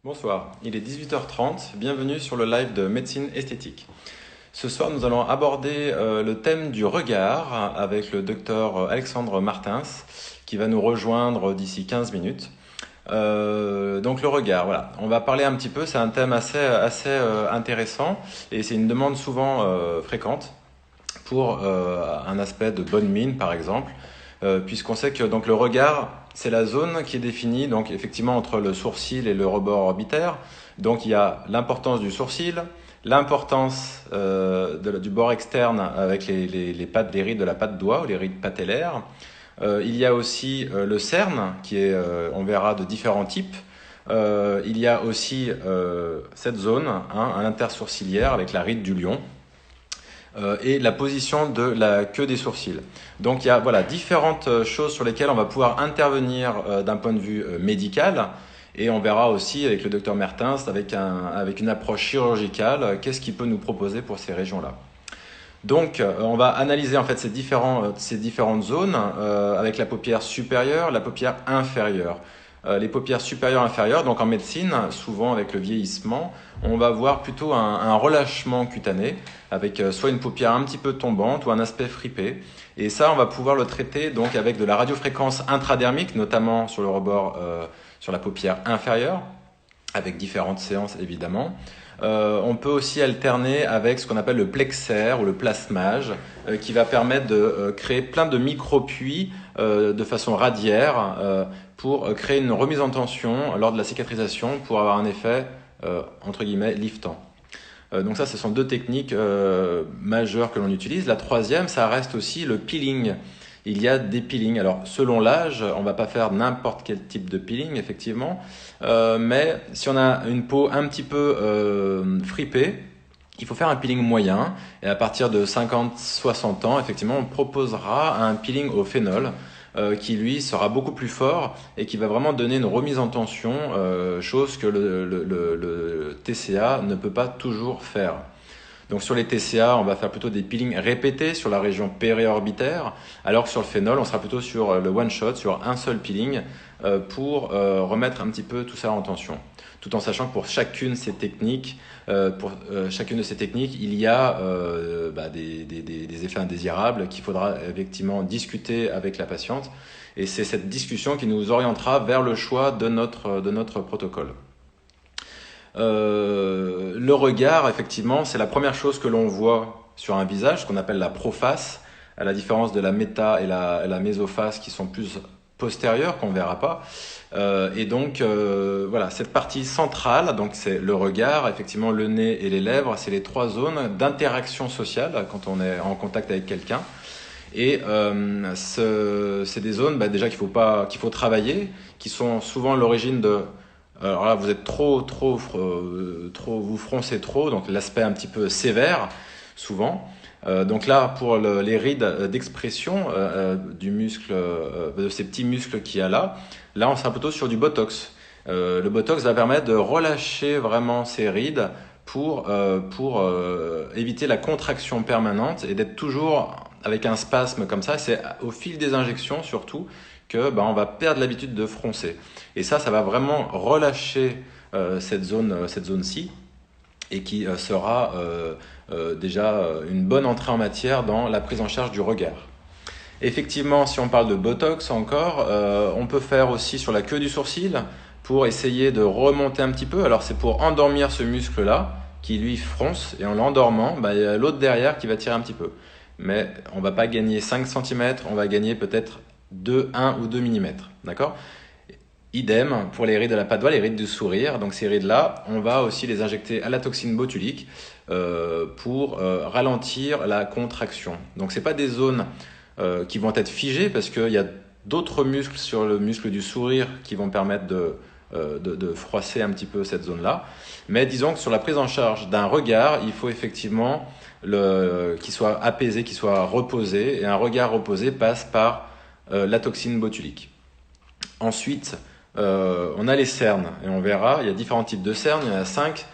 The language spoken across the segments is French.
Bonsoir, il est 18h30, bienvenue sur le live de médecine esthétique. Ce soir, nous allons aborder le thème du regard avec le docteur Alexandre Martins qui va nous rejoindre d'ici 15 minutes. Donc le regard, voilà. On va parler un petit peu, c'est un thème assez intéressant et c'est une demande souvent fréquente pour un aspect de bonne mine par exemple, puisqu'on sait que donc, le regard, c'est la zone qui est définie donc, effectivement entre le sourcil et le rebord orbitaire. Donc il y a l'importance du sourcil, l'importance du bord externe avec les pattes, les rides de la patte doigt ou les rides patellaires. Il y a aussi le cerne qui est, on verra, de différents types. Il y a aussi cette zone, à l'intersourcilière avec la ride du lion. Et la position de la queue des sourcils. Donc il y a différentes choses sur lesquelles on va pouvoir intervenir d'un point de vue médical, et on verra aussi avec le docteur Mertens, avec une approche chirurgicale, qu'est-ce qu'il peut nous proposer pour ces régions-là. Donc on va analyser en fait ces différentes zones avec la paupière supérieure, la paupière inférieure. Les paupières supérieures et inférieures, donc en médecine, souvent avec le vieillissement, on va voir plutôt un relâchement cutané avec soit une paupière un petit peu tombante ou un aspect fripé. Et ça, on va pouvoir le traiter donc avec de la radiofréquence intradermique, notamment sur le rebord, sur la paupière inférieure, avec différentes séances évidemment. On peut aussi alterner avec ce qu'on appelle le plexaire ou le plasmage, qui va permettre de créer plein de micro-puits de façon radiaire pour créer une remise en tension lors de la cicatrisation pour avoir un effet entre guillemets liftant. Donc ça, ce sont deux techniques majeures que l'on utilise. La troisième, ça reste aussi le peeling. Il y a des peelings. Alors, selon l'âge, on ne va pas faire n'importe quel type de peeling, effectivement. Mais si on a une peau un petit peu fripée, il faut faire un peeling moyen. Et à partir de 50-60 ans, effectivement, on proposera un peeling au phénol qui, lui, sera beaucoup plus fort et qui va vraiment donner une remise en tension, chose que le TCA ne peut pas toujours faire. Donc sur les TCA, on va faire plutôt des peelings répétés sur la région périorbitaire, alors que sur le phénol, on sera plutôt sur le one shot, sur un seul peeling, pour remettre un petit peu tout ça en tension. Tout en sachant que pour chacune de ces techniques, il y a des effets indésirables qu'il faudra effectivement discuter avec la patiente. Et c'est cette discussion qui nous orientera vers le choix de notre protocole. Le regard, effectivement, c'est la première chose que l'on voit sur un visage, ce qu'on appelle la proface, à la différence de la méta et la mésoface qui sont plus postérieures, qu'on ne verra pas. Et donc, voilà, cette partie centrale, donc c'est le regard, effectivement le nez et les lèvres, c'est les trois zones d'interaction sociale quand on est en contact avec quelqu'un. Et c'est des zones déjà qu'il faut travailler, qui sont souvent l'origine de... Alors là, vous êtes vous froncez trop, donc l'aspect un petit peu sévère, souvent. Donc là, pour les rides d'expression du muscle, de ces petits muscles qu'il y a là, on sera plutôt sur du botox. Le botox va permettre de relâcher vraiment ces rides pour éviter la contraction permanente et d'être toujours avec un spasme comme ça. C'est au fil des injections surtout que on va perdre l'habitude de froncer. Et ça va vraiment relâcher cette zone-ci et qui sera déjà une bonne entrée en matière dans la prise en charge du regard. Effectivement, si on parle de Botox encore, on peut faire aussi sur la queue du sourcil pour essayer de remonter un petit peu. Alors c'est pour endormir ce muscle-là qui lui fronce, et en l'endormant, il y a l'autre derrière qui va tirer un petit peu. Mais on ne va pas gagner 5 cm, on va gagner peut-être 1 ou 2 mm. D'accord ? Idem pour les rides de la patte doigt, les rides du sourire. Donc ces rides-là, on va aussi les injecter à la toxine botulique pour ralentir la contraction. Donc ce n'est pas des zones qui vont être figées parce qu'il y a d'autres muscles sur le muscle du sourire qui vont permettre de froisser un petit peu cette zone-là. Mais disons que sur la prise en charge d'un regard, il faut effectivement qu'il soit apaisé, qu'il soit reposé. Et un regard reposé passe par la toxine botulique. Ensuite, on a les cernes, et on verra, il y a différents types de cernes, il y en a 5.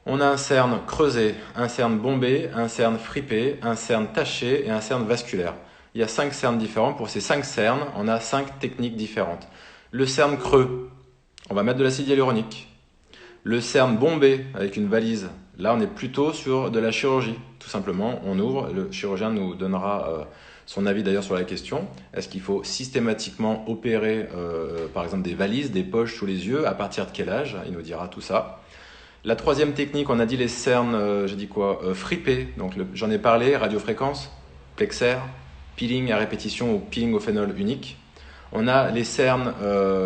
On a un cerne creusé, un cerne bombé, un cerne fripé, un cerne taché et un cerne vasculaire. Il y a 5 cernes différents. Pour ces 5 cernes, on a 5 techniques différentes. Le cerne creux, on va mettre de l'acide hyaluronique. Le cerne bombé avec une valise, là on est plutôt sur de la chirurgie. Tout simplement, on ouvre, le chirurgien nous donnera son avis d'ailleurs sur la question. Est-ce qu'il faut systématiquement opérer par exemple des valises, des poches sous les yeux, à partir de quel âge? Il nous dira tout ça. La troisième technique, on a dit les cernes, j'ai dit quoi? Fripés, donc j'en ai parlé, radiofréquence, plexaire, peeling à répétition ou peeling au phénol unique. On a les cernes,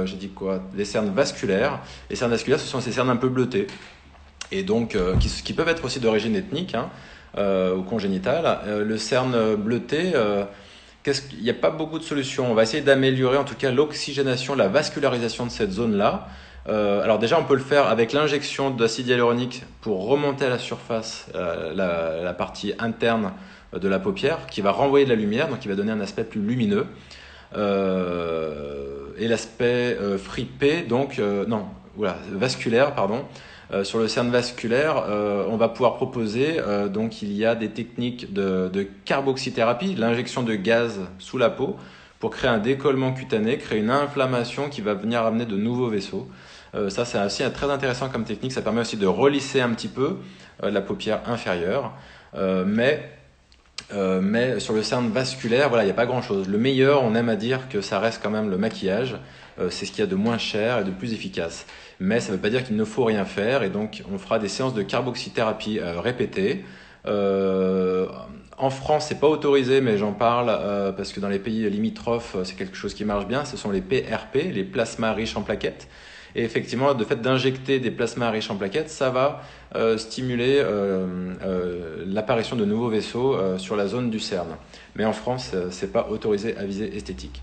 j'ai dit quoi? Les cernes vasculaires. Les cernes vasculaires, ce sont ces cernes un peu bleutées et donc qui peuvent être aussi d'origine ethnique ou congénitale. Le cerne bleuté, il n'y a pas beaucoup de solutions. On va essayer d'améliorer en tout cas l'oxygénation, la vascularisation de cette zone-là. Alors déjà, on peut le faire avec l'injection d'acide hyaluronique pour remonter à la surface la partie interne de la paupière qui va renvoyer de la lumière, donc qui va donner un aspect plus lumineux. Et l'aspect fripé, donc non, voilà, vasculaire, pardon. Sur le cerne vasculaire, on va pouvoir proposer, donc il y a des techniques de carboxythérapie, l'injection de gaz sous la peau pour créer un décollement cutané, créer une inflammation qui va venir amener de nouveaux vaisseaux. Ça, c'est aussi très intéressant comme technique. Ça permet aussi de relisser un petit peu la paupière inférieure. Mais sur le cerne vasculaire, voilà, il n'y a pas grand-chose. Le meilleur, on aime à dire que ça reste quand même le maquillage. C'est ce qu'il y a de moins cher et de plus efficace. Mais ça ne veut pas dire qu'il ne faut rien faire. Et donc, on fera des séances de carboxythérapie répétées. En France, c'est pas autorisé, mais j'en parle parce que dans les pays limitrophes, c'est quelque chose qui marche bien. Ce sont les PRP, les plasmas riches en plaquettes. Et effectivement, le fait d'injecter des plasmas riches en plaquettes, ça va stimuler l'apparition de nouveaux vaisseaux sur la zone du cerne. Mais en France, c'est pas autorisé à visée esthétique.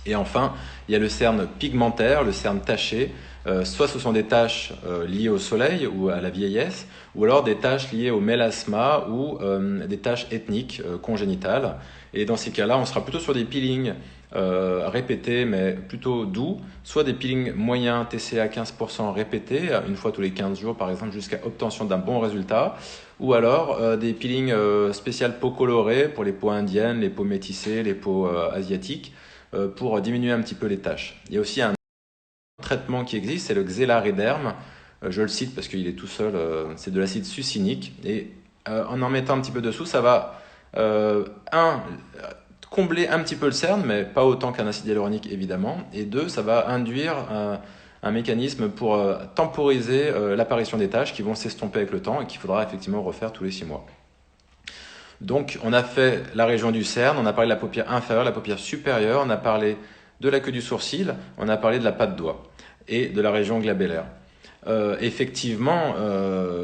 Et enfin, il y a le cerne pigmentaire, le cerne taché. Soit ce sont des taches liées au soleil ou à la vieillesse, ou alors des taches liées au mélasma ou des taches ethniques congénitales. Et dans ces cas-là, on sera plutôt sur des peelings répétés, mais plutôt doux, soit des peelings moyens TCA 15% répétés, une fois tous les 15 jours par exemple, jusqu'à obtention d'un bon résultat, ou alors des peelings spéciales peau colorée pour les peaux indiennes, les peaux métissées, les peaux asiatiques, pour diminuer un petit peu les taches. Il y a aussi un traitement qui existe, c'est le Xelariderm. Je le cite parce qu'il est tout seul, c'est de l'acide succinique. Et en mettant un petit peu dessous, ça va, combler un petit peu le cerne, mais pas autant qu'un acide hyaluronique évidemment. Et deux, ça va induire un mécanisme pour temporiser l'apparition des taches qui vont s'estomper avec le temps et qu'il faudra effectivement refaire tous les 6 mois. Donc, on a fait la région du cerne, on a parlé de la paupière inférieure, la paupière supérieure, on a parlé de la queue du sourcil, on a parlé de la patte doigt et de la région glabellaire. Effectivement,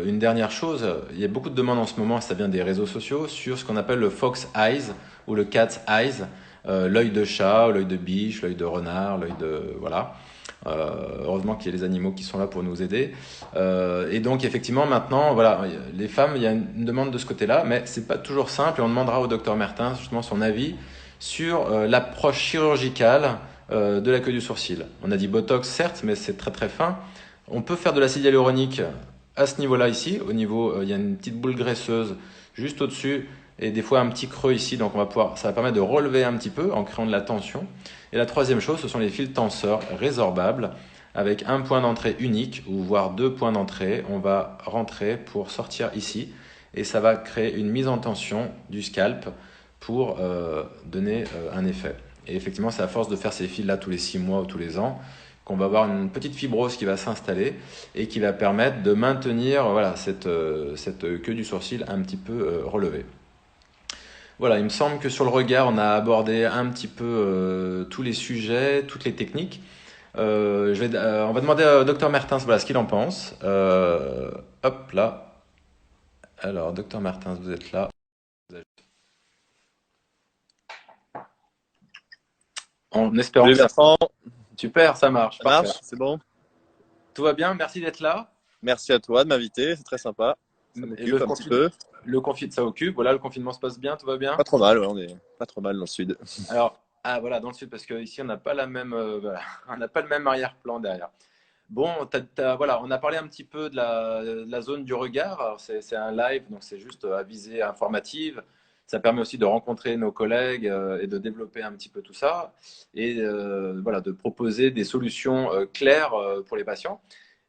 une dernière chose, il y a beaucoup de demandes en ce moment, ça vient des réseaux sociaux, sur ce qu'on appelle le fox eyes ou le cat's eyes, l'œil de chat, l'œil de biche, l'œil de renard, l'œil de... Voilà. Heureusement qu'il y a les animaux qui sont là pour nous aider. Et donc effectivement maintenant, voilà, les femmes, il y a une demande de ce côté-là, mais c'est pas toujours simple et on demandera au docteur Mertens justement son avis sur l'approche chirurgicale de la queue du sourcil. On a dit Botox certes, mais c'est très très fin. On peut faire de l'acide hyaluronique à ce niveau-là ici, au niveau, il y a une petite boule graisseuse juste au-dessus et des fois un petit creux ici, donc ça va permettre de relever un petit peu en créant de la tension. Et la troisième chose, ce sont les fils tenseurs résorbables avec un point d'entrée unique ou voire deux points d'entrée. On va rentrer pour sortir ici et ça va créer une mise en tension du scalp pour donner un effet. Et effectivement, c'est à force de faire ces fils-là tous les 6 mois ou tous les ans qu'on va avoir une petite fibrose qui va s'installer et qui va permettre de maintenir voilà, cette queue du sourcil un petit peu relevée. Voilà, il me semble que sur le regard, on a abordé un petit peu tous les sujets, toutes les techniques. On va demander au docteur Mertens voilà, ce qu'il en pense. Hop là. Alors, docteur Mertens, vous êtes là. En espérant Salut que ça... Bertrand, Super, ça marche, ça parfait. marche, c'est bon. Tout va bien, merci d'être là. Merci à toi de m'inviter, c'est très sympa. Ça Et m'occupe un petit peu. ça occupe. Voilà, le confinement se passe bien, tout va bien. Pas trop mal, ouais, on est pas trop mal dans le sud. Alors, ah voilà, dans le sud, parce qu'ici, on n'a pas la même, voilà, on n'a pas le même arrière-plan derrière. Bon, voilà, on a parlé un petit peu de la zone du regard. Alors, c'est un live, donc c'est juste à visée informative. Ça permet aussi de rencontrer nos collègues et de développer un petit peu tout ça et voilà, de proposer des solutions claires pour les patients.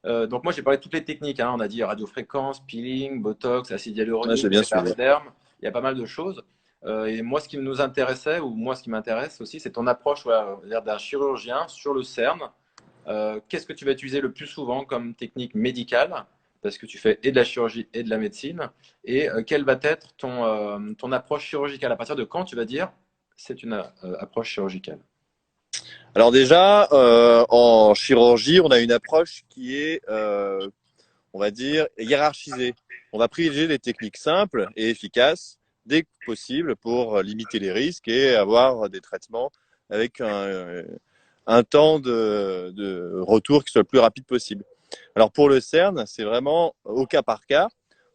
Donc moi, j'ai parlé de toutes les techniques, hein. On a dit radiofréquence, peeling, botox, acide Ouais, j'ai hyaluronique, bien suivi. derme. Il y a pas mal de choses. Et moi, ce qui nous intéressait, ou moi, ce qui m'intéresse aussi, c'est ton approche, voilà, on va dire d'un chirurgien sur le CERN. Qu'est-ce que tu vas utiliser le plus souvent comme technique médicale? Parce que tu fais et de la chirurgie et de la médecine. Et quelle va être ton approche chirurgicale? À partir de quand tu vas dire c'est une approche chirurgicale? Alors déjà, en chirurgie, on a une approche qui est, on va dire, hiérarchisée. On va privilégier les techniques simples et efficaces dès que possible pour limiter les risques et avoir des traitements avec un temps de retour qui soit le plus rapide possible. Alors pour le CERN, c'est vraiment au cas par cas,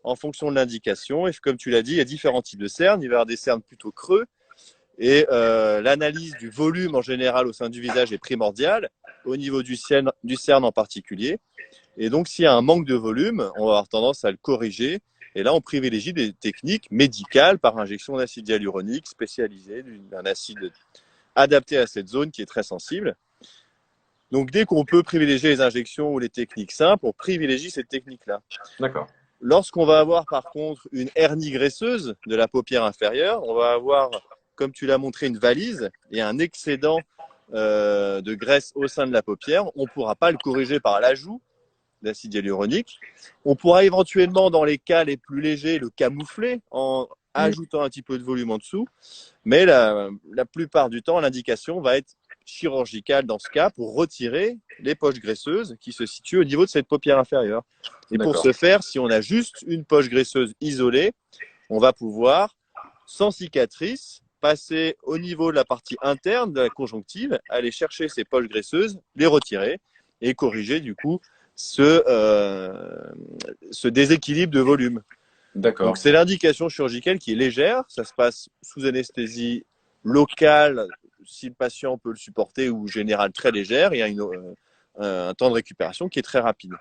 en fonction de l'indication. Et comme tu l'as dit, il y a différents types de CERN. Il va y avoir des CERN plutôt creux. Et l'analyse du volume en général au sein du visage est primordiale, au niveau du CERN en particulier. Et donc, s'il y a un manque de volume, on va avoir tendance à le corriger. Et là, on privilégie des techniques médicales par injection d'acide hyaluronique spécialisé, d'un acide adapté à cette zone qui est très sensible. Donc, dès qu'on peut privilégier les injections ou les techniques simples, on privilégie cette technique-là. D'accord. Lorsqu'on va avoir par contre une hernie graisseuse de la paupière inférieure, on va avoir, comme tu l'as montré, une valise et un excédent de graisse au sein de la paupière. On ne pourra pas le corriger par l'ajout d'acide hyaluronique. On pourra éventuellement, dans les cas les plus légers, le camoufler en Mm. ajoutant un petit peu de volume en dessous. Mais la plupart du temps, l'indication va être chirurgicale dans ce cas pour retirer les poches graisseuses qui se situent au niveau de cette paupière inférieure. Et pour D'accord. ce faire, si on a juste une poche graisseuse isolée, on va pouvoir, sans cicatrice, passer au niveau de la partie interne de la conjonctive, aller chercher ces poches graisseuses, les retirer et corriger du coup ce déséquilibre de volume. Donc D'accord. c'est l'indication chirurgicale qui est légère, ça se passe sous anesthésie locale si le patient peut le supporter ou générale très légère, il y a un temps de récupération qui est très rapide.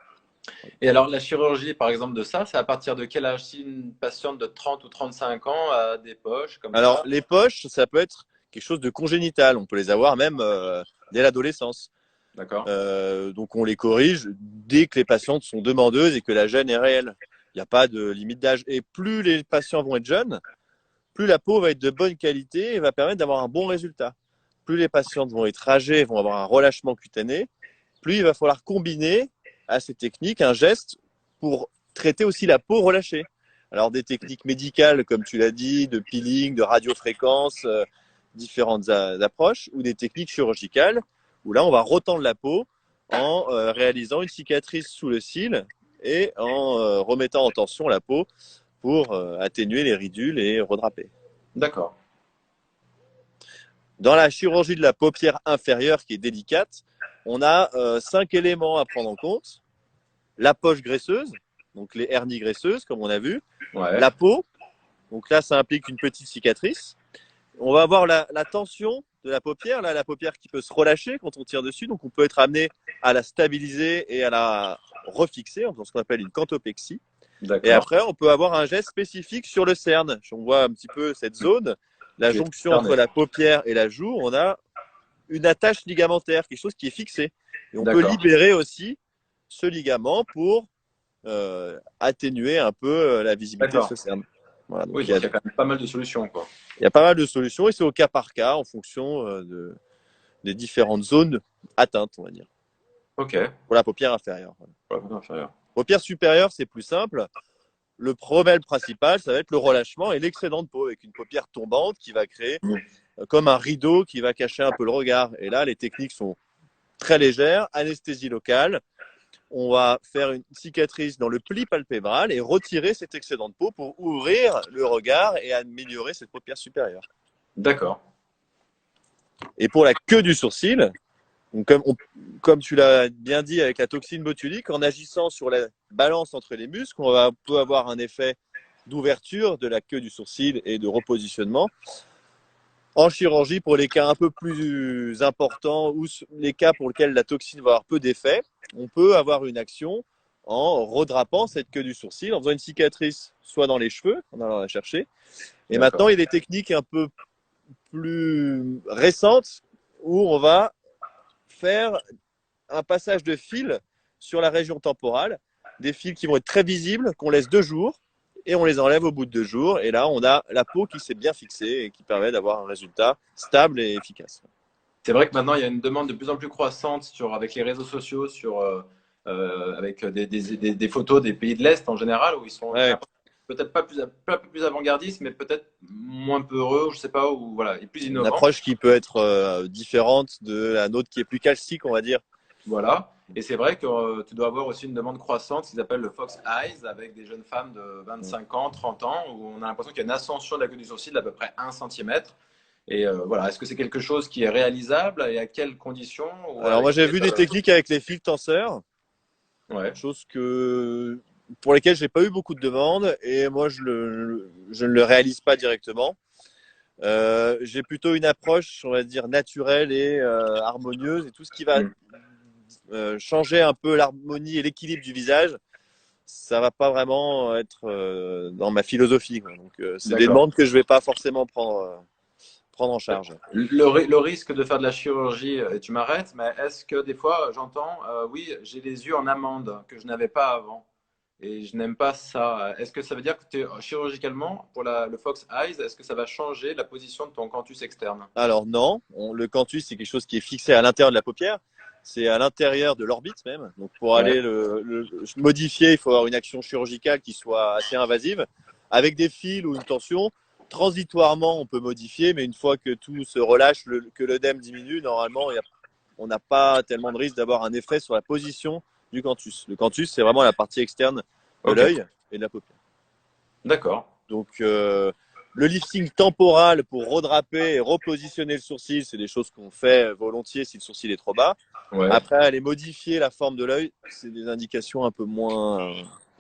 Et alors, la chirurgie, par exemple, de ça, c'est à partir de quel âge? Si une patiente de 30 ou 35 ans a des poches comme Alors ça, les poches, ça peut être quelque chose de congénital, on peut les avoir même dès l'adolescence. d'accord? Donc on les corrige dès que les patientes sont demandeuses et que la gêne est réelle. Il n'y a pas de limite d'âge. Et plus les patients vont être jeunes, plus la peau va être de bonne qualité et va permettre d'avoir un bon résultat. Plus les patientes vont être âgées, vont avoir un relâchement cutané, plus il va falloir combiner à ces techniques un geste pour traiter aussi la peau relâchée. Alors des techniques médicales, comme tu l'as dit, de peeling, de radiofréquence, différentes approches, ou des techniques chirurgicales, où là on va retendre la peau en réalisant une cicatrice sous le cil et en remettant en tension la peau pour atténuer les ridules et redraper. D'accord. Dans la chirurgie de la paupière inférieure qui est délicate, on a 5 éléments à prendre en compte. La poche graisseuse, donc les hernies graisseuses, comme on a vu. Ouais. La peau, donc là, ça implique une petite cicatrice. On va avoir la tension de la paupière, là, la paupière qui peut se relâcher quand on tire dessus. Donc, on peut être amené à la stabiliser et à la refixer en faisant ce qu'on appelle une cantopexie. Et D'accord. après, on peut avoir un geste spécifique sur le cerne. On voit un petit peu cette zone, la Qui est jonction fermé. entre la paupière et la joue. On a une attache ligamentaire, quelque chose qui est fixé. Et on peut D'accord. libérer aussi ce ligament pour atténuer un peu la visibilité de D'accord. ce cerne. Voilà, donc Oui, il y a, donc il y a quand même pas mal de solutions, quoi. il y a pas mal de solutions et c'est au cas par cas en fonction des différentes zones atteintes, on va dire, Ok. pour la paupière inférieure. Voilà. Pour la partie inférieure. Paupière supérieure, c'est plus simple. Le problème principal, ça va être le relâchement et l'excédent de peau avec une paupière tombante qui va créer Mm. comme un rideau qui va cacher un peu le regard. Et là, les techniques sont très légères, anesthésie locale. On va faire une cicatrice dans le pli palpébral et retirer cet excédent de peau pour ouvrir le regard et améliorer cette paupière supérieure. D'accord. Et pour la queue du sourcil, donc comme tu l'as bien dit avec la toxine botulique, en agissant sur la balance entre les muscles, peut avoir un effet d'ouverture de la queue du sourcil et de repositionnement. En chirurgie, pour les cas un peu plus importants ou les cas pour lesquels la toxine va avoir peu d'effet, on peut avoir une action en redrapant cette queue du sourcil, en faisant une cicatrice soit dans les cheveux, en allant la chercher. Et maintenant, D'accord. il y a des techniques un peu plus récentes où on va faire un passage de fil sur la région temporale des fils qui vont être très visibles, qu'on laisse 2 jours et on les enlève au bout de 2 jours. Et là, on a la peau qui s'est bien fixée et qui permet d'avoir un résultat stable et efficace. C'est vrai que maintenant, il y a une demande de plus en plus croissante avec les réseaux sociaux, avec des photos des pays de l'Est en général, où ils sont Ouais. peut-être pas plus avant-gardistes, mais peut-être moins peureux, je sais pas, ou voilà, et plus Une innovants. approche qui peut être différente de la nôtre qui est plus calcique, on va dire. Voilà. Et c'est vrai que tu dois avoir aussi une demande croissante, ce qu'ils appellent le Fox Eyes, avec des jeunes femmes de 25 ans, 30 ans, où on a l'impression qu'il y a une ascension de la queue du sourcil d'à peu près 1 centimètre. Et voilà, est-ce que c'est quelque chose qui est réalisable et à quelles conditions ou Alors moi j'ai vu des techniques avec les fils tenseurs, Ouais, choses pour lesquelles j'ai pas eu beaucoup de demandes et moi je ne le réalise pas directement. J'ai plutôt une approche, on va dire, naturelle et harmonieuse, et tout ce qui va changer un peu l'harmonie et l'équilibre du visage, ça va pas vraiment être dans ma philosophie, quoi. Donc c'est des d'accord. demandes que je vais pas forcément prendre en charge. Le risque de faire de la chirurgie, et tu m'arrêtes, mais est-ce que des fois j'entends, oui, j'ai les yeux en amande que je n'avais pas avant et je n'aime pas ça. Est-ce que ça veut dire que chirurgicalement, pour le Fox Eyes, est-ce que ça va changer la position de ton canthus externe? Alors non, le canthus c'est quelque chose qui est fixé à l'intérieur de la paupière, c'est à l'intérieur de l'orbite même. Donc pour Ouais, aller le modifier, il faut avoir une action chirurgicale qui soit assez invasive, avec des fils ou une tension. Transitoirement, on peut modifier, mais une fois que tout se relâche, que l'œdème diminue, normalement, on n'a pas tellement de risque d'avoir un effet sur la position du canthus. Le canthus, c'est vraiment la partie externe de ok, l'œil et de la paupière. d'accord. Donc, le lifting temporal pour redraper et repositionner le sourcil, c'est des choses qu'on fait volontiers si le sourcil est trop bas. Ouais, Après, aller modifier la forme de l'œil, c'est des indications un peu moins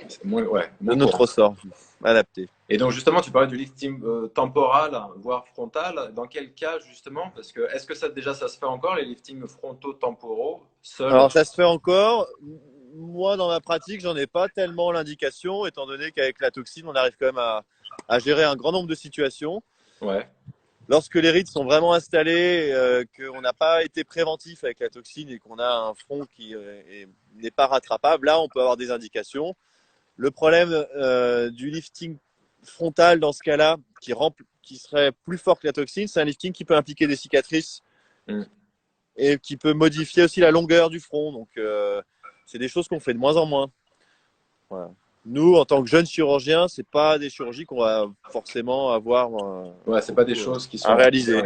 c'est moins de courant. notre ressort, adapté. Et donc justement, tu parlais du lifting temporal, voire frontal. Dans quel cas justement? Parce que est-ce que ça se fait encore, les liftings frontaux temporaux, seuls? Alors, ça se fait encore. Moi, dans ma pratique, j'en ai pas tellement l'indication, étant donné qu'avec la toxine, on arrive quand même à gérer un grand nombre de situations. Ouais, Lorsque les rides sont vraiment installées, qu'on n'a pas été préventif avec la toxine et qu'on a un front qui n'est pas rattrapable, là, on peut avoir des indications. Le problème du lifting frontal dans ce cas-là, qui serait plus fort que la toxine, c'est un lifting qui peut impliquer des cicatrices et qui peut modifier aussi la longueur du front. Donc, c'est des choses qu'on fait de moins en moins. Voilà. Nous, en tant que jeunes chirurgiens, c'est pas des chirurgies qu'on va forcément avoir ouais, c'est pas des choses qui sont à réaliser.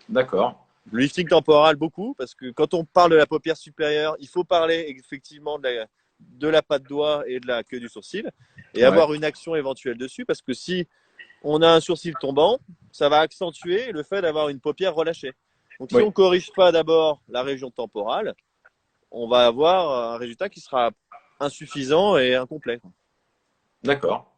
D'accord. Le lifting temporal, beaucoup, parce que quand on parle de la paupière supérieure, il faut parler effectivement de la patte doigt et de la queue du sourcil et avoir une action éventuelle dessus, parce que si on a un sourcil tombant, ça va accentuer le fait d'avoir une paupière relâchée. Donc si on ne corrige pas d'abord la région temporale, on va avoir un résultat qui sera insuffisant et incomplet. D'accord.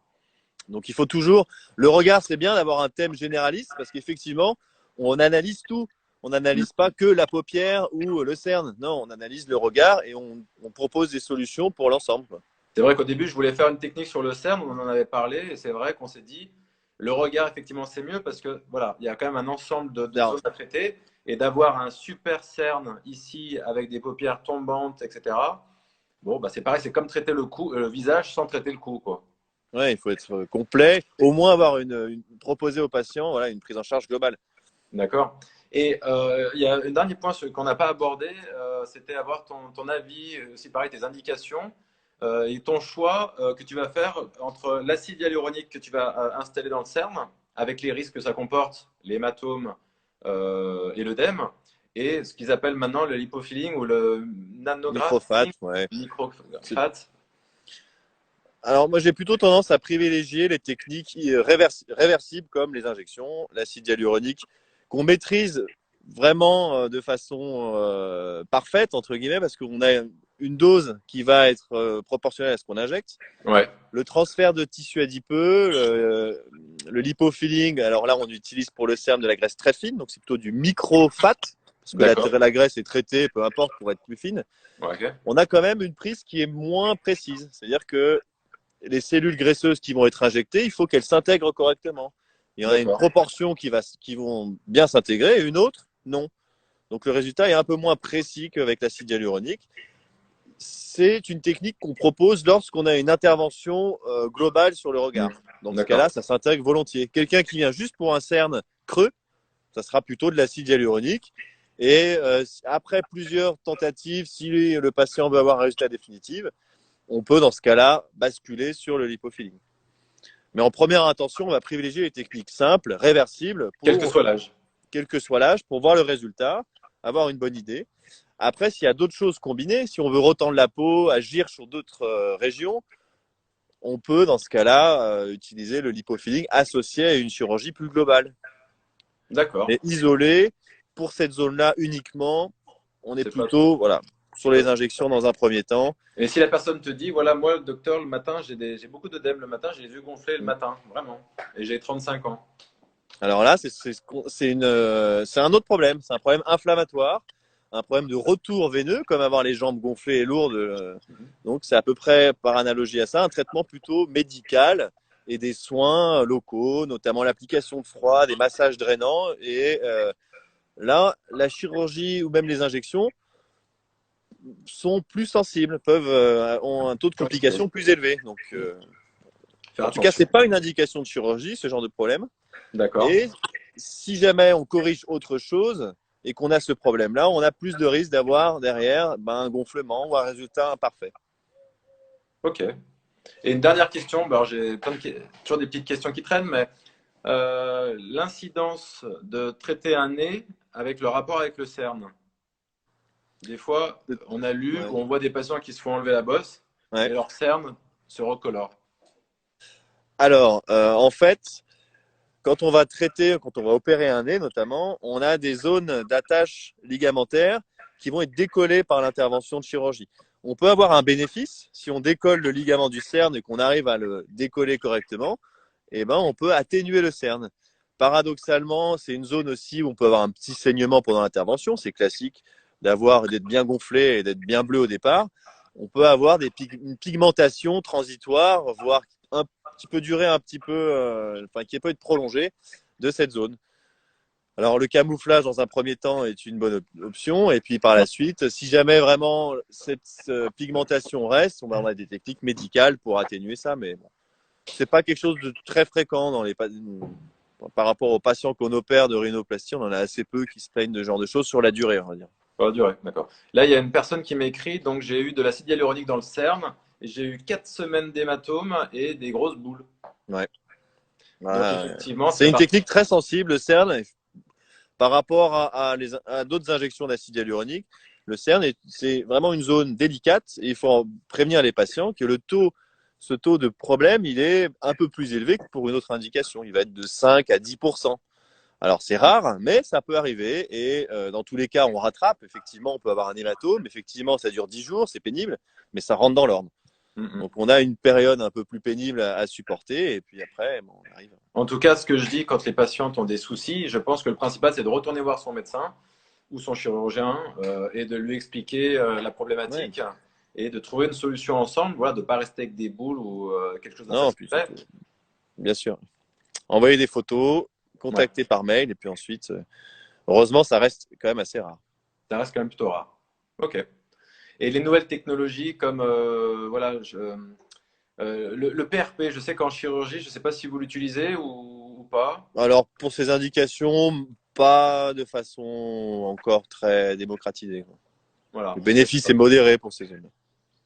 Donc il faut toujours… Le regard, c'est bien d'avoir un thème généraliste, parce qu'effectivement, on analyse tout. On n'analyse pas que la paupière ou le cerne. Non, on analyse le regard et on propose des solutions pour l'ensemble. C'est vrai qu'au début, je voulais faire une technique sur le cerne, on en avait parlé, et c'est vrai qu'on s'est dit, le regard, effectivement, c'est mieux parce que voilà, il y a quand même un ensemble de zones à traiter, et d'avoir un super cerne ici avec des paupières tombantes, etc. Bon, bah c'est pareil, c'est comme traiter le visage sans traiter le cou, quoi. Ouais, il faut être complet, au moins avoir proposer au patient une prise en charge globale. D'accord. Et il y a un dernier point qu'on n'a pas abordé, c'était avoir ton avis, aussi pareil, tes indications et ton choix que tu vas faire entre l'acide hyaluronique que tu vas installer dans le cerne, avec les risques que ça comporte, l'hématome et l'œdème, et ce qu'ils appellent maintenant le lipofilling ou le Microfat, nanografting, ouais. microfat. Alors moi j'ai plutôt tendance à privilégier les techniques réversibles comme les injections, l'acide hyaluronique, qu'on maîtrise vraiment de façon parfaite, entre guillemets, parce qu'on a une dose qui va être proportionnelle à ce qu'on injecte. Ouais. Le transfert de tissu adipeux, le lipofilling, alors là on utilise pour le cerne de la graisse très fine, donc c'est plutôt du microfat, parce que la graisse est traitée, peu importe, pour être plus fine. Okay. On a quand même une prise qui est moins précise, c'est-à-dire que les cellules graisseuses qui vont être injectées, il faut qu'elles s'intègrent correctement. Il y en a une proportion qui vont bien s'intégrer et une autre, non. Donc le résultat est un peu moins précis qu'avec l'acide hyaluronique. C'est une technique qu'on propose lorsqu'on a une intervention globale sur le regard. Dans ce D'accord. cas-là, ça s'intègre volontiers. Quelqu'un qui vient juste pour un cerne creux, ça sera plutôt de l'acide hyaluronique. Et après plusieurs tentatives, si le patient veut avoir un résultat définitif, on peut dans ce cas-là basculer sur le lipofilling. Mais en première intention, on va privilégier les techniques simples, réversibles, Quel que soit l'âge. quel que soit l'âge, pour voir le résultat, avoir une bonne idée. Après, s'il y a d'autres choses combinées, si on veut retendre la peau, agir sur d'autres régions, on peut dans ce cas-là utiliser le lipofilling associé à une chirurgie plus globale. D'accord. Mais isolé, pour cette zone-là uniquement, on est C'est pas. plutôt voilà, sur C'est pas. les injections dans un premier temps. Et si la personne te dit, voilà, moi, le docteur, le matin, j'ai beaucoup d'œdèmes le matin, j'ai les yeux gonflés le matin, vraiment. Et j'ai 35 ans. Alors là, c'est un autre problème. C'est un problème inflammatoire, un problème de retour veineux, comme avoir les jambes gonflées et lourdes. Donc, c'est à peu près par analogie à ça, un traitement plutôt médical et des soins locaux, notamment l'application de froid, des massages drainants. Et là, la chirurgie ou même les injections sont plus sensibles, ont un taux de complication plus élevé. Donc, Faire en tout cas, attention. c'est pas une indication de chirurgie, ce genre de problème. D'accord. Et si jamais on corrige autre chose et qu'on a ce problème-là, on a plus de risque d'avoir derrière un gonflement ou un résultat imparfait. Ok. Et une dernière question, bah, alors j'ai toujours des petites questions qui traînent, mais l'incidence de traiter un nez avec le rapport avec le cerne. Des fois, on a lu Ouais. ou on voit des patients qui se font enlever la bosse Ouais. et leur cerne se recolore. Alors, en fait, quand on va traiter, quand on va opérer un nez notamment, on a des zones d'attache ligamentaire qui vont être décollées par l'intervention de chirurgie. On peut avoir un bénéfice si on décolle le ligament du cerne et qu'on arrive à le décoller correctement. Eh ben, on peut atténuer le cerne. Paradoxalement, c'est une zone aussi où on peut avoir un petit saignement pendant l'intervention. C'est classique d'être bien gonflé et d'être bien bleu au départ. On peut avoir une pigmentation transitoire, voire qui peut durer un petit peu, qui peut être prolongée de cette zone. Alors, le camouflage dans un premier temps est une bonne option. Et puis, par la suite, si jamais vraiment cette pigmentation reste, on va avoir des techniques médicales pour atténuer ça. Mais bon, c'est pas quelque chose de très fréquent par rapport aux patients qu'on opère de rhinoplastie. On en a assez peu qui se plaignent de ce genre de choses sur la durée, on va dire. Ça va durer, d'accord. Là, il y a une personne qui m'écrit, donc j'ai eu de l'acide hyaluronique dans le cerne et j'ai eu 4 semaines d'hématomes et des grosses boules. Ouais. Donc Voilà. effectivement, C'est c'est une parti. technique très sensible, le CERN, par rapport à d'autres injections d'acide hyaluronique. Le CERN, c'est vraiment une zone délicate et il faut prévenir les patients que ce taux de problème, il est un peu plus élevé que pour une autre indication. Il va être de 5 à 10%. Alors c'est rare, mais ça peut arriver et dans tous les cas, on rattrape. Effectivement, on peut avoir un hématome. Effectivement, ça dure 10 jours, c'est pénible, mais ça rentre dans l'ordre. Mhm. Donc on a une période un peu plus pénible à supporter et puis après, bon, on arrive. En tout cas, ce que je dis quand les patientes ont des soucis, je pense que le principal, c'est de retourner voir son médecin ou son chirurgien et de lui expliquer la Ouais. problématique et de trouver une solution ensemble, voilà, de ne pas rester avec des boules ou quelque chose Non, puis d'insatisfait. surtout, bien sûr. Envoyer des photos, Ouais, contacter par mail et puis ensuite, heureusement, ça reste quand même assez rare. ça reste quand même plutôt rare. Ok. Et les nouvelles technologies comme voilà, le PRP, je sais qu'en chirurgie, je ne sais pas si vous l'utilisez ou pas. Alors pour ces indications, pas de façon encore très démocratisée. Voilà. Le bénéfice est modéré pour ces zones.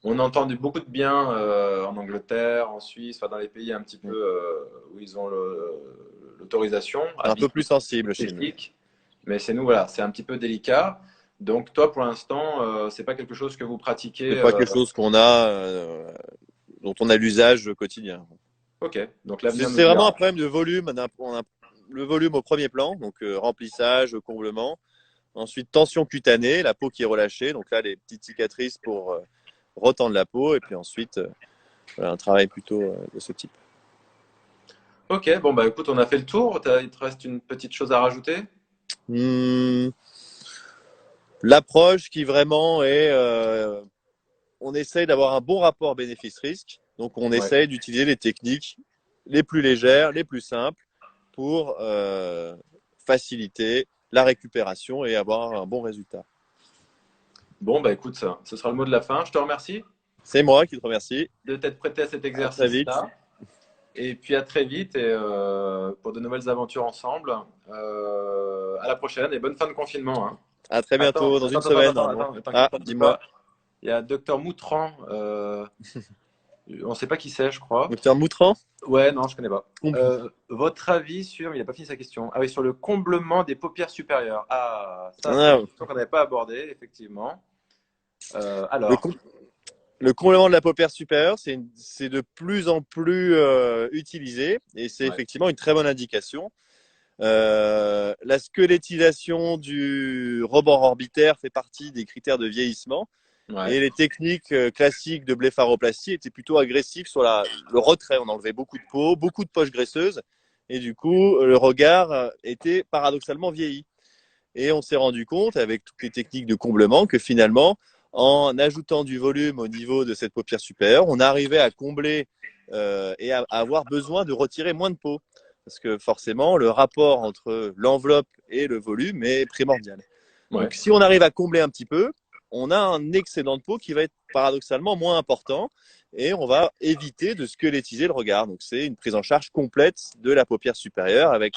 On a entendu beaucoup de bien en Angleterre, en Suisse, enfin, dans les pays un petit peu où ils ont l'autorisation à Un peu vie plus sensible chez nous. esthétique. Mais c'est nous, voilà, c'est un petit peu délicat. Donc toi, pour l'instant, c'est pas quelque chose que vous pratiquez. C'est pas quelque chose dont on a l'usage quotidien. Ok, donc C'est l'avenir nous c'est vraiment un dira. problème de volume. Le volume au premier plan, donc remplissage, comblement. Ensuite, tension cutanée, la peau qui est relâchée. Donc là, les petites cicatrices pour retendre la peau. Et puis ensuite, voilà, un travail plutôt de ce type. Ok, bon bah écoute, on a fait le tour. Il te reste une petite chose à rajouter? Hmm, L'approche qui vraiment est, on essaye d'avoir un bon rapport bénéfice-risque. Donc, on Ouais. essaye d'utiliser les techniques les plus légères, les plus simples pour faciliter la récupération et avoir un bon résultat. Bon, bah écoute, ce sera le mot de la fin. Je te remercie C'est moi qui te remercie. de t'être prêté à cet À très vite. exercice-là. Et puis à très vite et pour de nouvelles aventures ensemble. À la prochaine et bonne fin de confinement, hein. À très Attends, bientôt, dans attends, une attends, attends, semaine attends, normalement. attends, t'inquiète Ah, pas, bouge dis-moi. pas. Il y a Docteur Moutran. On ne sait pas qui c'est, je crois. Docteur Moutran? Ouais, non, je connais pas. Comp- Votre avis sur, il n'a pas fini sa question. Ah oui, sur le comblement des paupières supérieures. Ah, ça, c'est une Ah, question qu'on n'avait pas abordée, effectivement. le, Alors, com- le comblement de la paupière supérieure, c'est de plus en plus utilisé et c'est ouais, effectivement une très bonne indication. La squelettisation du rebord orbitaire fait partie des critères de vieillissement ouais, et les techniques classiques de blépharoplastie étaient plutôt agressives sur le retrait. On enlevait beaucoup de peau, beaucoup de poches graisseuses et du coup, le regard était paradoxalement vieilli. Et on s'est rendu compte, avec toutes les techniques de comblement, que finalement, en ajoutant du volume au niveau de cette paupière supérieure, on arrivait à combler et à avoir besoin de retirer moins de peau. Parce que forcément, le rapport entre l'enveloppe et le volume est primordial. ouais. Donc, si on arrive à combler un petit peu, on a un excédent de peau qui va être paradoxalement moins important et on va éviter de squelettiser le regard. Donc, c'est une prise en charge complète de la paupière supérieure avec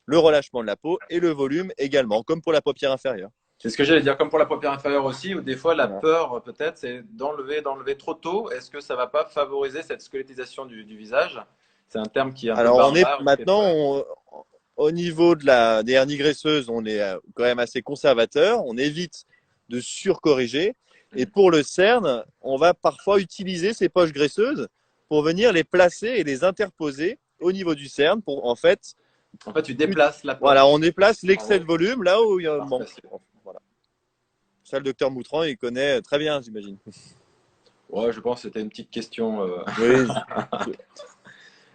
le relâchement de la peau et le volume également, comme pour la paupière inférieure. C'est ce que j'allais dire, comme pour la paupière inférieure aussi, où des fois la Voilà. peur peut-être c'est d'enlever trop tôt. Est-ce que ça va pas favoriser cette squelettisation du visage? C'est un terme qui est un peu Alors, on est barbare, qui fait maintenant, peur. au niveau des hernies graisseuses, on est quand même assez conservateur. On évite de surcorriger. Et pour le cerne, on va parfois utiliser ces poches graisseuses pour venir les placer et les interposer au niveau du cerne pour en fait, En fait, tu déplaces la voilà, on poche. déplace En l'excès gros, de volume là où il y a un par manque. placer. Voilà. Ça, le docteur Moutran, il connaît très bien, j'imagine. Ouais, je pense que c'était une petite question. Oui,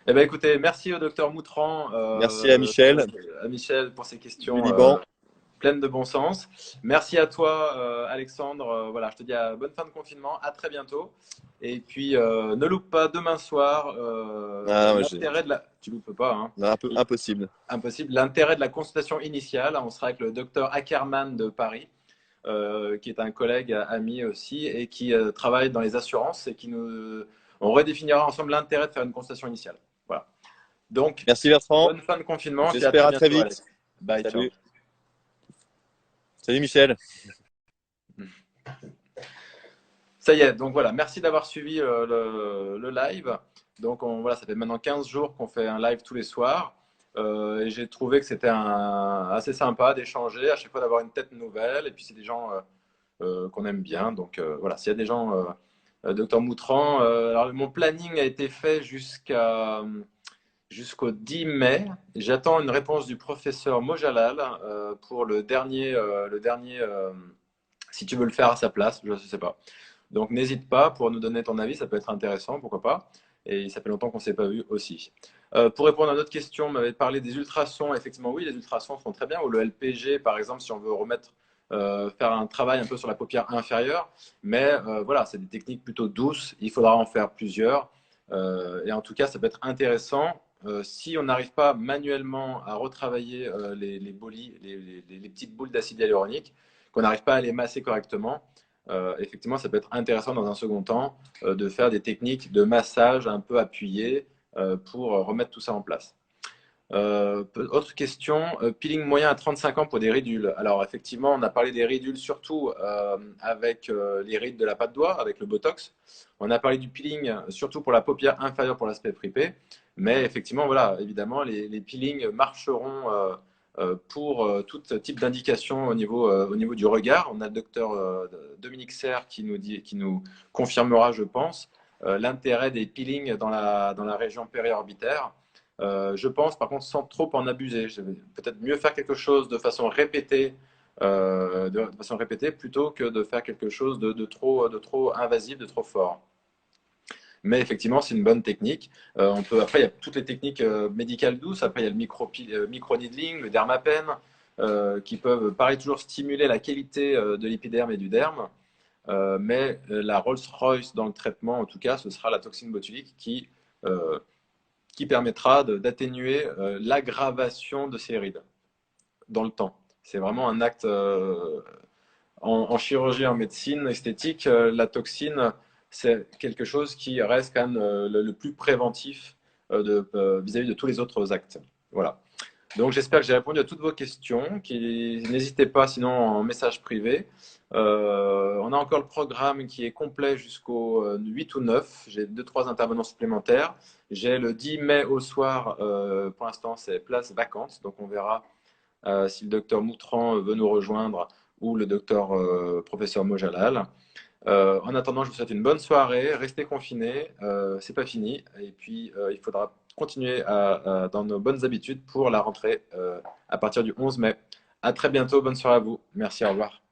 Eh ben, écoutez, merci au docteur Moutran, merci à Michel à Michel pour ces du questions Liban. pleines de bon sens. Merci à toi, Alexandre. Voilà, je te dis bonne fin de confinement, à très bientôt. Et puis, ne loupe pas demain soir Ah, ouais, l'intérêt de la. Tu loupes pas, hein. un peu impossible. Impossible. L'intérêt de la consultation initiale. On sera avec le docteur Ackermann de Paris, qui est un collègue ami aussi et qui travaille dans les assurances et qui nous. On redéfinira ensemble l'intérêt de faire une consultation initiale. Voilà. Donc, Merci Bertrand. bonne fin de confinement et puis à J'espère très à très bientôt, Alex. vite. Bye, ciao. Salut. Salut Michel. Ça y est, donc voilà, merci d'avoir suivi le live. Donc voilà, ça fait maintenant 15 jours qu'on fait un live tous les soirs. Et j'ai trouvé que c'était assez sympa d'échanger, à chaque fois d'avoir une tête nouvelle. Et puis c'est des gens qu'on aime bien. Donc voilà, s'il y a des gens, Docteur Moutran, alors mon planning a été fait jusqu'au 10 mai. J'attends une réponse du professeur Mojalal pour le dernier, si tu veux le faire à sa place, je ne sais pas. Donc n'hésite pas pour nous donner ton avis, ça peut être intéressant, pourquoi pas. Et ça fait longtemps qu'on ne s'est pas vu aussi. Pour répondre à notre question, on m'avait parlé des ultrasons. Effectivement, oui, les ultrasons font très bien. Ou le LPG, par exemple, si on veut faire un travail un peu sur la paupière inférieure. Mais voilà, c'est des techniques plutôt douces. Il faudra en faire plusieurs. Et en tout cas, ça peut être intéressant. Si on n'arrive pas manuellement à retravailler les bolis, les petites boules d'acide hyaluronique, qu'on n'arrive pas à les masser correctement, effectivement, ça peut être intéressant dans un second temps de faire des techniques de massage un peu appuyées pour remettre tout ça en place. Autre question, peeling moyen à 35 ans pour des ridules. Alors effectivement, on a parlé des ridules surtout avec les rides de la patte doigt, avec le Botox. On a parlé du peeling surtout pour la paupière inférieure pour l'aspect fripé. Mais effectivement, voilà, évidemment, les peelings marcheront pour tout type d'indication au niveau du regard. On a le docteur Dominique Serre qui nous confirmera, je pense, l'intérêt des peelings dans la région périorbitaire. Je pense par contre sans trop en abuser. Je vais peut-être mieux faire quelque chose de façon répétée plutôt que de faire quelque chose de trop invasif, de trop fort. Mais effectivement, c'est une bonne technique. Après, il y a toutes les techniques médicales douces. Après, il y a le micro-needling, le dermapen, qui peuvent, pareil, toujours stimuler la qualité de l'épiderme et du derme. Mais la Rolls-Royce dans le traitement, en tout cas, ce sera la toxine botulique qui permettra d'atténuer l'aggravation de ces rides dans le temps. C'est vraiment un acte en chirurgie, en médecine esthétique, la toxine, c'est quelque chose qui reste quand même le plus préventif vis-à-vis de tous les autres actes. Voilà. Donc j'espère que j'ai répondu à toutes vos questions. N'hésitez pas sinon en message privé. On a encore le programme qui est complet jusqu'au 8 ou 9. J'ai deux, trois intervenants supplémentaires. J'ai le 10 mai au soir, pour l'instant c'est place vacante, donc on verra si le docteur Moutran veut nous rejoindre ou le docteur professeur Mojalal. En attendant, je vous souhaite une bonne soirée, restez confinés, c'est pas fini, et puis il faudra continuer dans nos bonnes habitudes pour la rentrée à partir du 11 mai. À très bientôt, bonne soirée à vous. Merci, au revoir.